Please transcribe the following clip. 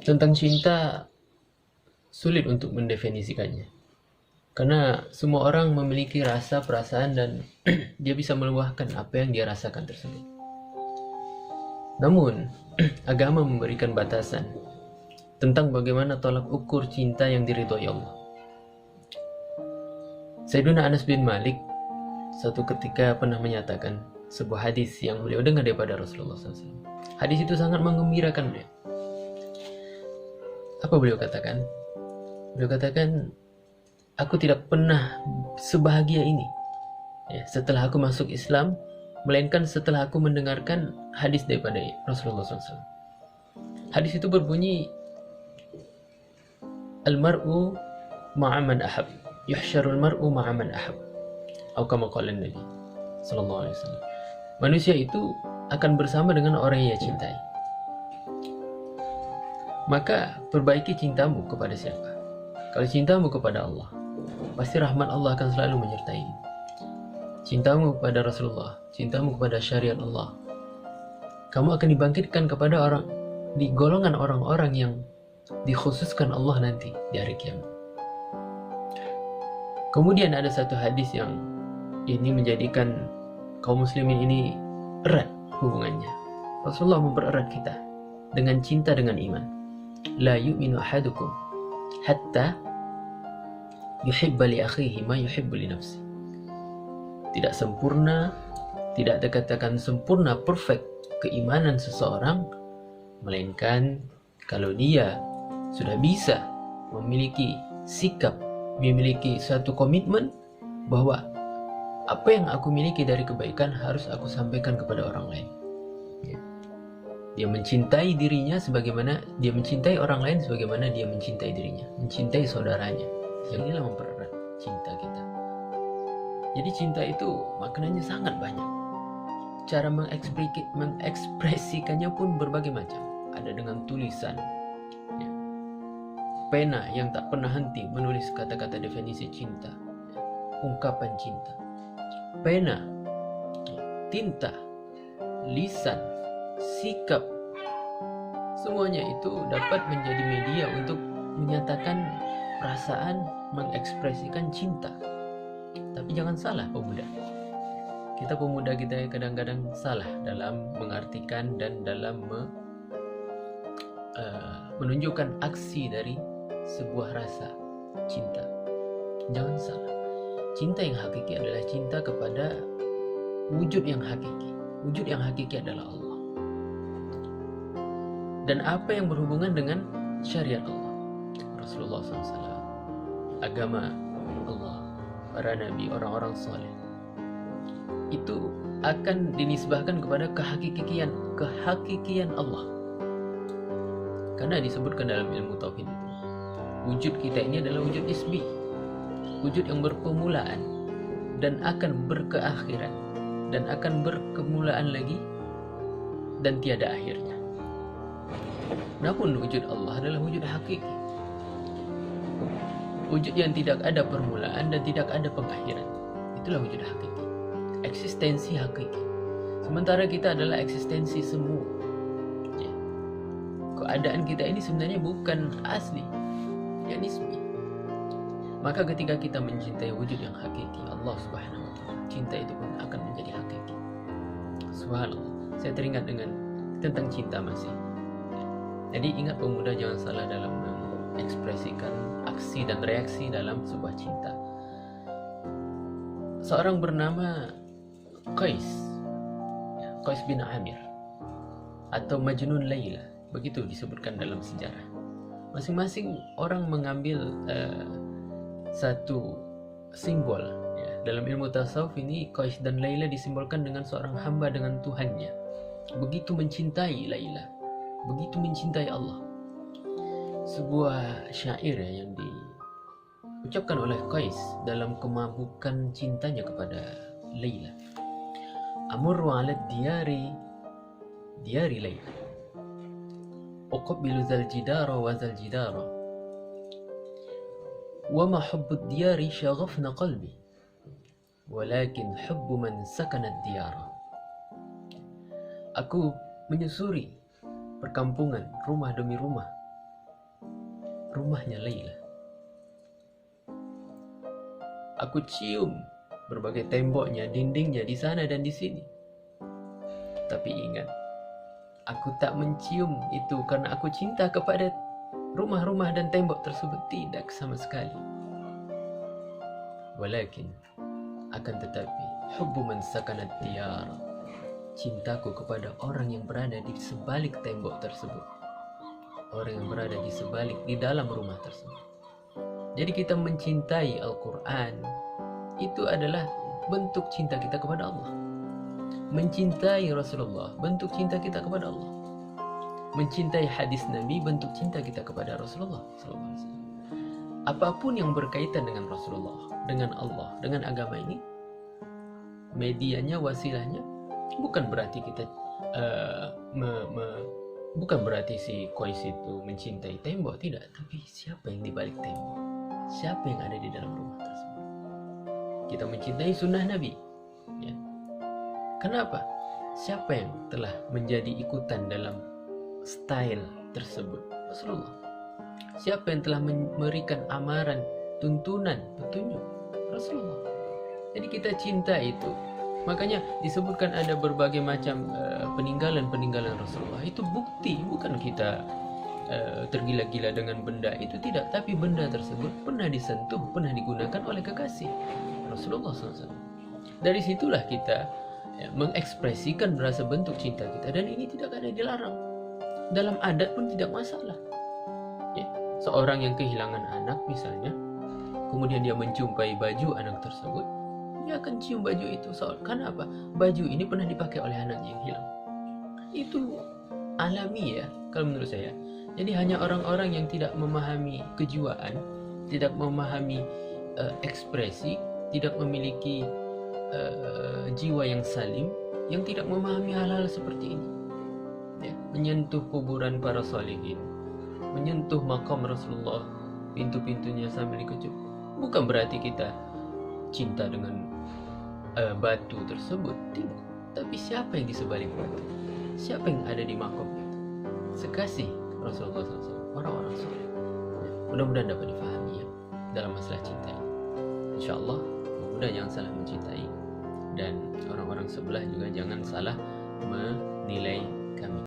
Tentang cinta sulit untuk mendefinisikannya. Karena semua orang memiliki rasa, perasaan, dan dia bisa meluahkan apa yang dia rasakan tersebut. Namun, agama memberikan batasan tentang bagaimana tolak ukur cinta yang diridhoi Allah. Sayyiduna Anas bin Malik suatu ketika pernah menyatakan sebuah hadis yang beliau dengar daripada Rasulullah SAW. Hadis itu sangat menggembirakan beliau. Apa beliau katakan? Beliau katakan, aku tidak pernah sebahagia ini setelah aku masuk Islam, melainkan setelah aku mendengarkan hadis daripada Rasulullah SAW. Hadis itu berbunyi, Al-mar'u ma'aman ahab, yuhsyarul mar'u ma'aman ahab, atau kama qala Nabi sallallahu alaihi wasallam. Manusia itu akan bersama dengan orang yang ia cintai. Maka perbaiki cintamu kepada siapa? Kalau cintamu kepada Allah, pasti rahmat Allah akan selalu menyertaimu. Cintamu kepada Rasulullah, cintamu kepada syariat Allah, kamu akan dibangkitkan kepada orang, di golongan orang-orang yang dikhususkan Allah nanti di hari kiamat. Kemudian ada satu hadis yang ini menjadikan kaum muslimin ini erat hubungannya. Rasulullah mempererat kita dengan cinta dengan iman. La yu'minu ahadukum hatta yuhibba li akhihi ma yuhibbu li nafsi. Tidak sempurna, tidak dikatakan sempurna, perfect keimanan seseorang, melainkan kalau dia sudah bisa memiliki sikap, memiliki satu komitmen bahwa apa yang aku miliki dari kebaikan harus aku sampaikan kepada orang lain. Dia mencintai dirinya sebagaimana dia mencintai orang lain, sebagaimana dia mencintai dirinya, mencintai saudaranya. Yang inilah mempererat cinta kita. Jadi cinta itu maknanya sangat banyak. Cara mengekspresikannya pun berbagai macam. Ada dengan tulisan, pena yang tak pernah henti menulis kata-kata definisi cinta, ungkapan cinta. Pena, tinta, lisan, sikap, semuanya itu dapat menjadi media untuk menyatakan perasaan, mengekspresikan cinta. Tapi jangan salah pemuda. Kita pemuda kita kadang-kadang salah dalam mengartikan dan dalam menunjukkan aksi dari sebuah rasa cinta. Jangan salah. Cinta yang hakiki adalah cinta kepada wujud yang hakiki. Wujud yang hakiki adalah Allah. Dan apa yang berhubungan dengan syariat Allah, Rasulullah SAW, agama Allah, para nabi, orang-orang saleh, itu akan dinisbahkan kepada kehakikian Allah. Karena disebutkan dalam ilmu tauhid itu, wujud kita ini adalah wujud nisbi, wujud yang berpermulaan dan akan berkeakhiran dan akan berkemulaan lagi dan tiada akhirnya. Namun wujud Allah adalah wujud hakiki, wujud yang tidak ada permulaan dan tidak ada pengakhiran. Itulah wujud hakiki, eksistensi hakiki. Sementara kita adalah eksistensi semu. Keadaan kita ini sebenarnya bukan asli, yang nisbi. Maka ketika kita mencintai wujud yang hakiki, Allah Subhanahu wa Ta'ala, cinta itu pun akan menjadi hakiki. Subhanallah. Saya teringat dengan tentang cinta masih. Jadi ingat pemuda, jangan salah dalam mengekspresikan aksi dan reaksi dalam sebuah cinta. Seorang bernama Qais bin Amir atau Majnun Laila, begitu disebutkan dalam sejarah. Masing-masing orang mengambil satu simbol. Dalam ilmu tasawuf ini, Qais dan Laila disimbolkan dengan seorang hamba dengan Tuhannya. Begitu mencintai Laila, begitu mencintai Allah. Sebuah syair yang diucapkan oleh Qais dalam kemabukan cintanya kepada Laila. Amurru ala diyari Laila, uqabbilu zal jidara wa zal jidara, wa ma hubbud diyari shaghafna qalbi, walakin hubbu man sakana diyara. Aku menyusuri perkampungan, rumah demi rumah, rumahnya Laila. Aku cium berbagai temboknya, dindingnya di sana dan di sini. Tapi ingat, aku tak mencium itu karena aku cinta kepada rumah-rumah dan tembok tersebut. Tidak sama sekali. Walakin, akan tetapi, hubbu man sakanat diyar, cintaku kepada orang yang berada di sebalik tembok tersebut, orang yang berada di dalam rumah tersebut. Jadi kita mencintai Al-Quran itu adalah bentuk cinta kita kepada Allah. Mencintai Rasulullah, bentuk cinta kita kepada Allah. Mencintai hadis Nabi, bentuk cinta kita kepada Rasulullah SAW. Apapun yang berkaitan dengan Rasulullah, dengan Allah, dengan agama ini, medianya, wasilahnya, bukan berarti kita bukan berarti si Qais itu mencintai tembok, tidak. Tapi siapa yang di balik tembok? Siapa yang ada di dalam rumah tersebut? Kita mencintai sunnah Nabi, ya. Kenapa? Siapa yang telah menjadi ikutan dalam style tersebut? Rasulullah. Siapa yang telah memberikan amaran, tuntunan, petunjuk? Rasulullah. Jadi kita cinta itu. Makanya disebutkan ada berbagai macam peninggalan-peninggalan Rasulullah. Itu bukti, bukan kita tergila-gila dengan benda itu, tidak. Tapi benda tersebut pernah disentuh, pernah digunakan oleh kekasih Rasulullah SAW. Dari situlah kita mengekspresikan rasa bentuk cinta kita. Dan ini tidak ada dilarang. Dalam adat pun tidak masalah. Ya, seorang yang kehilangan anak misalnya, kemudian dia menjumpai baju anak tersebut, dia akan cium baju itu. Karena apa? Baju ini pernah dipakai oleh anaknya yang hilang. Itu alami ya, kalau menurut saya. Jadi hanya orang-orang yang tidak memahami kejiwaan, tidak memahami ekspresi, tidak memiliki jiwa yang salim, yang tidak memahami hal-hal seperti ini. Ya, menyentuh kuburan para salihin, menyentuh makam Rasulullah, pintu-pintunya sambil dikecup, bukan berarti kita cinta dengan batu tersebut, tidak. Tapi siapa yang di sebalik batu? Siapa yang ada di makam itu? Sekasih Rasulullah SAW, orang-orang soleh. Ya, mudah-mudahan dapat difahami ya dalam masalah cinta ini. InsyaAllah, mudah jangan salah mencintai, dan orang-orang sebelah juga jangan salah menilai kami.